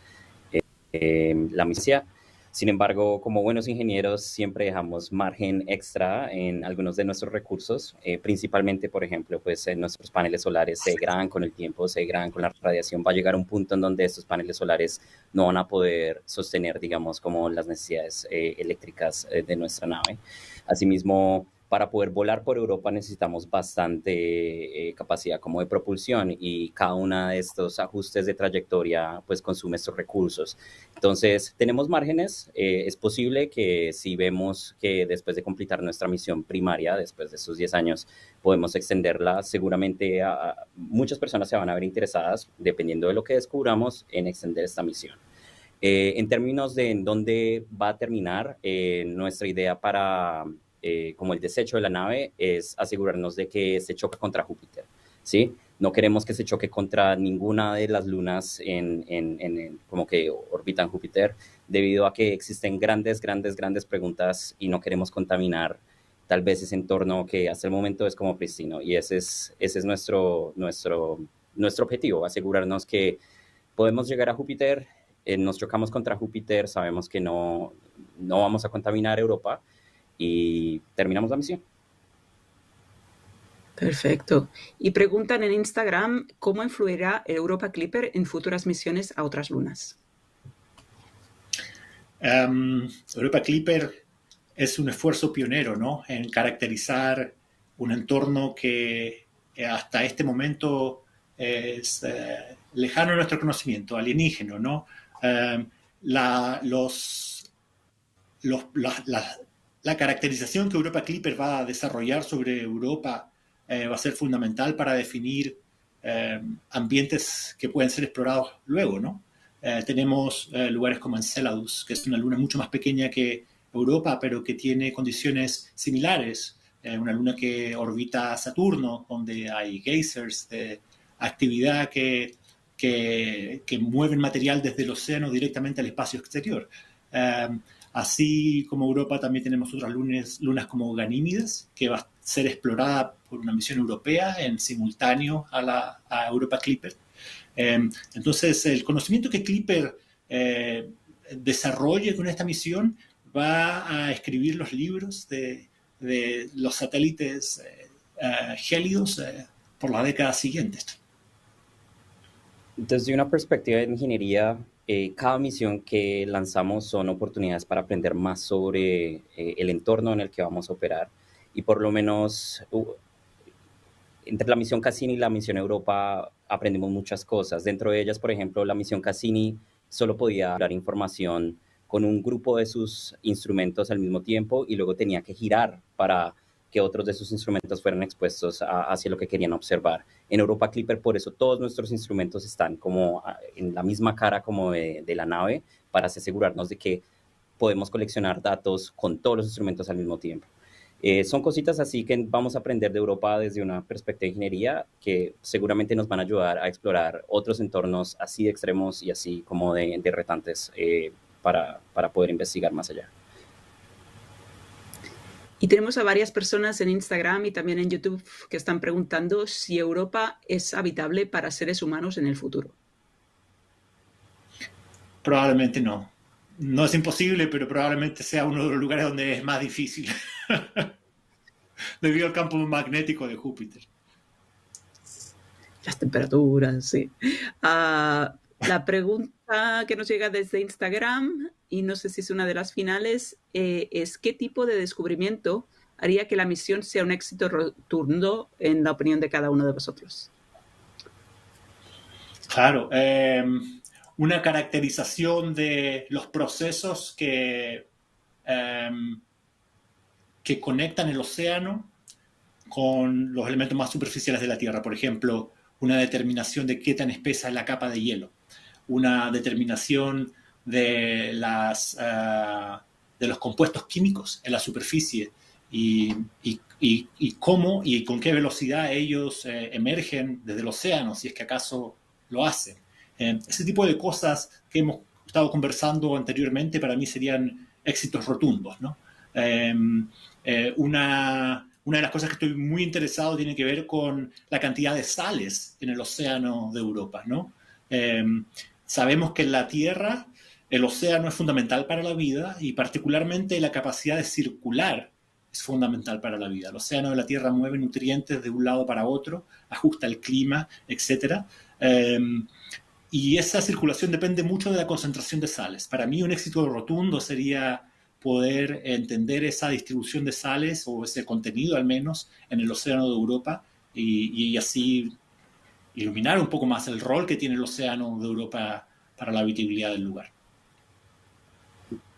la misión. Sin embargo, como buenos ingenieros siempre dejamos margen extra en algunos de nuestros recursos, principalmente, por ejemplo, pues nuestros paneles solares se degradan con el tiempo, se degradan con la radiación. Va a llegar un punto en donde estos paneles solares no van a poder sostener, digamos, como las necesidades eléctricas de nuestra nave. Asimismo, para poder volar por Europa necesitamos bastante capacidad como de propulsión y cada uno de estos ajustes de trayectoria pues consume estos recursos. Entonces tenemos márgenes, es posible que si vemos que después de completar nuestra misión primaria, después de estos 10 años, podemos extenderla, seguramente muchas personas se van a ver interesadas, dependiendo de lo que descubramos, en extender esta misión. En términos de en dónde va a terminar, nuestra idea para... como el desecho de la nave es asegurarnos de que se choca contra Júpiter, ¿sí? No queremos que se choque contra ninguna de las lunas como que orbitan Júpiter, debido a que existen grandes preguntas y no queremos contaminar tal vez ese entorno que hasta el momento es como pristino. Y ese es nuestro objetivo, asegurarnos que podemos llegar a Júpiter, nos chocamos contra Júpiter, sabemos que no vamos a contaminar Europa, y terminamos la misión. Perfecto. Y preguntan en Instagram cómo influirá el Europa Clipper en futuras misiones a otras lunas. Europa Clipper es un esfuerzo pionero, ¿no? En caracterizar un entorno que hasta este momento es lejano a nuestro conocimiento, alienígeno, ¿no? La caracterización que Europa Clipper va a desarrollar sobre Europa va a ser fundamental para definir ambientes que pueden ser explorados luego, ¿no? Tenemos lugares como Enceladus, que es una luna mucho más pequeña que Europa, pero que tiene condiciones similares. Una luna que orbita Saturno, donde hay geysers de actividad que mueven material desde el océano directamente al espacio exterior. Así como Europa, también tenemos otras lunas como Ganímedes, que va a ser explorada por una misión europea en simultáneo a Europa Clipper. Entonces, el conocimiento que Clipper desarrolle con esta misión va a escribir los libros de los satélites gélidos por las décadas siguientes. Desde una perspectiva de ingeniería, cada misión que lanzamos son oportunidades para aprender más sobre el entorno en el que vamos a operar. Y por lo menos entre la misión Cassini y la misión Europa aprendimos muchas cosas. Dentro de ellas, por ejemplo, la misión Cassini solo podía dar información con un grupo de sus instrumentos al mismo tiempo y luego tenía que girar para que otros de sus instrumentos fueran expuestos hacia lo que querían observar. En Europa Clipper, por eso, todos nuestros instrumentos están como en la misma cara como de la nave para asegurarnos de que podemos coleccionar datos con todos los instrumentos al mismo tiempo. Son cositas así que vamos a aprender de Europa desde una perspectiva de ingeniería que seguramente nos van a ayudar a explorar otros entornos así de extremos y así como de retantes para poder investigar más allá. Y tenemos a varias personas en Instagram y también en YouTube que están preguntando si Europa es habitable para seres humanos en el futuro. Probablemente no. No es imposible, pero probablemente sea uno de los lugares donde es más difícil debido al campo magnético de Júpiter. Las temperaturas, sí. La pregunta que nos llega desde Instagram, y no sé si es una de las finales, es ¿qué tipo de descubrimiento haría que la misión sea un éxito rotundo en la opinión de cada uno de vosotros? Claro, una caracterización de los procesos que conectan el océano con los elementos más superficiales de la Tierra. Por ejemplo, una determinación de qué tan espesa es la capa de hielo, una determinación de los compuestos químicos en la superficie y cómo y con qué velocidad ellos emergen desde el océano, si es que acaso lo hacen. Ese tipo de cosas que hemos estado conversando anteriormente para mí serían éxitos rotundos, ¿no? Una de las cosas que estoy muy interesado tiene que ver con la cantidad de sales en el océano de Europa, ¿no? Sabemos que en la Tierra el océano es fundamental para la vida y particularmente la capacidad de circular es fundamental para la vida. El océano de la Tierra mueve nutrientes de un lado para otro, ajusta el clima, etc. Y esa circulación depende mucho de la concentración de sales. Para mí un éxito rotundo sería poder entender esa distribución de sales o ese contenido al menos en el océano de Europa y así iluminar un poco más el rol que tiene el océano de Europa para la habitabilidad del lugar.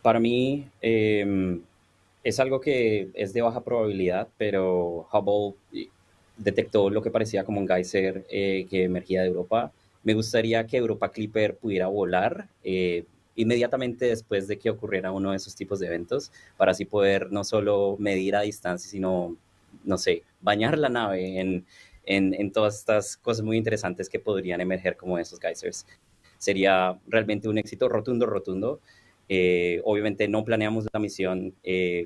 Para mí es algo que es de baja probabilidad, pero Hubble detectó lo que parecía como un geyser que emergía de Europa. Me gustaría que Europa Clipper pudiera volar inmediatamente después de que ocurriera uno de esos tipos de eventos, para así poder no solo medir a distancia, sino, no sé, bañar la nave en todas estas cosas muy interesantes que podrían emerger como esos geysers. Sería realmente un éxito rotundo. Obviamente no planeamos la misión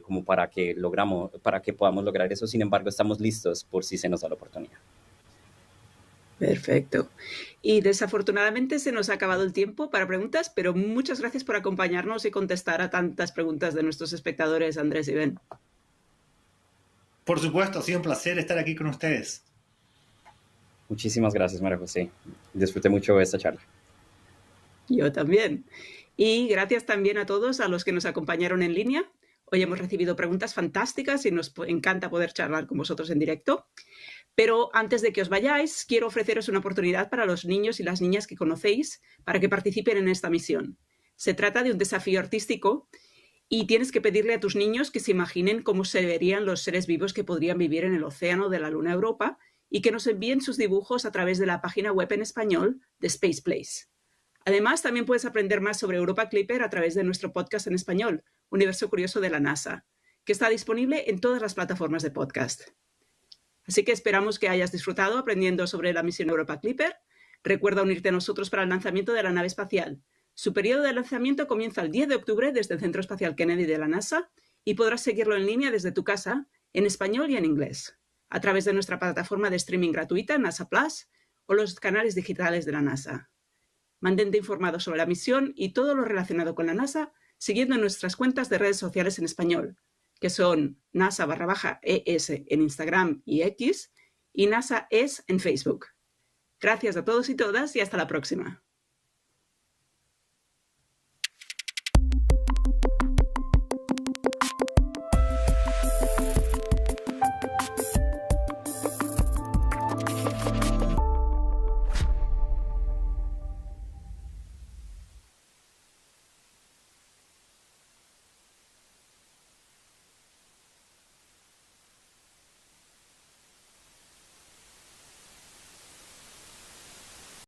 como para que podamos lograr eso, sin embargo estamos listos por si se nos da la oportunidad. Perfecto. Y desafortunadamente se nos ha acabado el tiempo para preguntas, pero muchas gracias por acompañarnos y contestar a tantas preguntas de nuestros espectadores, Andrés y Ben. Por supuesto, ha sido un placer estar aquí con ustedes. Muchísimas gracias, María José. Disfruté mucho esta charla. Yo también. Y gracias también a todos a los que nos acompañaron en línea. Hoy hemos recibido preguntas fantásticas y nos encanta poder charlar con vosotros en directo. Pero antes de que os vayáis, quiero ofreceros una oportunidad para los niños y las niñas que conocéis para que participen en esta misión. Se trata de un desafío artístico y tienes que pedirle a tus niños que se imaginen cómo se verían los seres vivos que podrían vivir en el océano de la Luna Europa y que nos envíen sus dibujos a través de la página web en español de Space Place. Además, también puedes aprender más sobre Europa Clipper a través de nuestro podcast en español, Universo Curioso de la NASA, que está disponible en todas las plataformas de podcast. Así que esperamos que hayas disfrutado aprendiendo sobre la misión Europa Clipper. Recuerda unirte a nosotros para el lanzamiento de la nave espacial. Su periodo de lanzamiento comienza el 10 de octubre desde el Centro Espacial Kennedy de la NASA y podrás seguirlo en línea desde tu casa, en español y en inglés, a través de nuestra plataforma de streaming gratuita NASA Plus o los canales digitales de la NASA. Mantente informado sobre la misión y todo lo relacionado con la NASA siguiendo nuestras cuentas de redes sociales en español, que son NASA_ES en Instagram y X y NASA es en Facebook. Gracias a todos y todas y hasta la próxima.